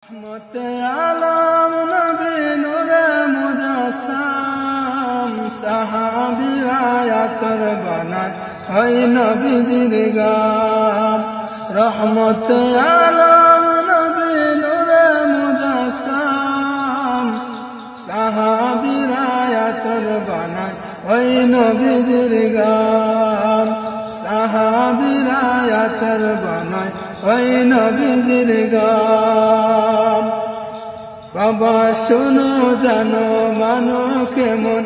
রহমত আলম নবী নূরে মুজাসসাম সাহাবীরা আতর বানায় হয় নবীজির গাম। রহমত আলম নবী নূরে মুজাসসাম সাহাবীরা আতর বানায় হয় নবীজির গাম। সাহাবীরা আতর বানায় হয় নবীজির গাম। বাবা শোনো জানো মানো কেমন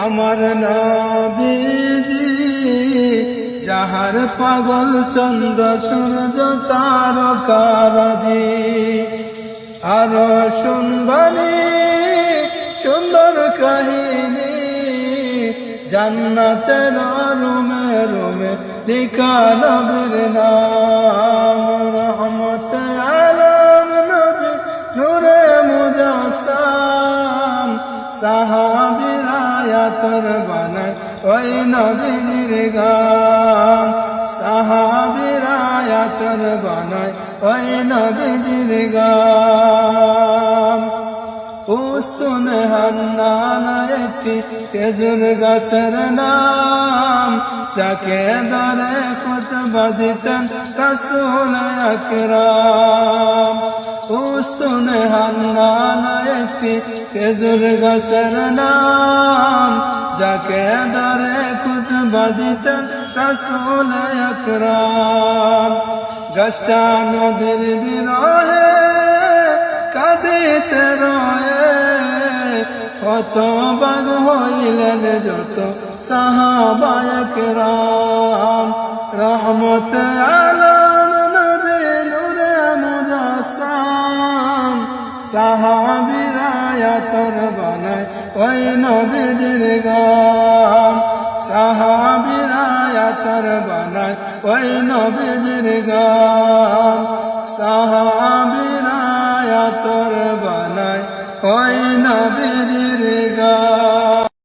আমার নবীজি, যাহার পাগল চন্দ্র সূর্য তারকারাজি। আরো শুনবানি সুন্দর কাহিনী, জান্নাতের রুমে রুমে লিখা নবীর নাম। রহমত আলম নবী নূরে মুজাসসাম সাহাবীরা আতর বানায় ওই নবীজির গাম। সাহাবীরা আতর বানায় ওই নবীজির গাম। উসুন হান্নানা একটি খেজুর গাছের নাম, যাকে ধরে খুতবা দিতেন রাসূল আকরাম। উসুন হান্নানা একটি খেজুর গাছের নাম, যাকে ধরে খুতবা দিতেন রাসূল আকরাম। গাছটা নবীর বিরহে কাঁদিতে রয়ে, হতবাক হইলেন যত সাহাবায়ে কেরাম। রহমত আলম নবী নূরে মুজাসসাম সাহাবীরা আতর বানায় ওই নবীজির গাম। সাহাবীরা আতর বানায় ওই নবীজির গাম। সাহাবীরা আতর বানায় ওই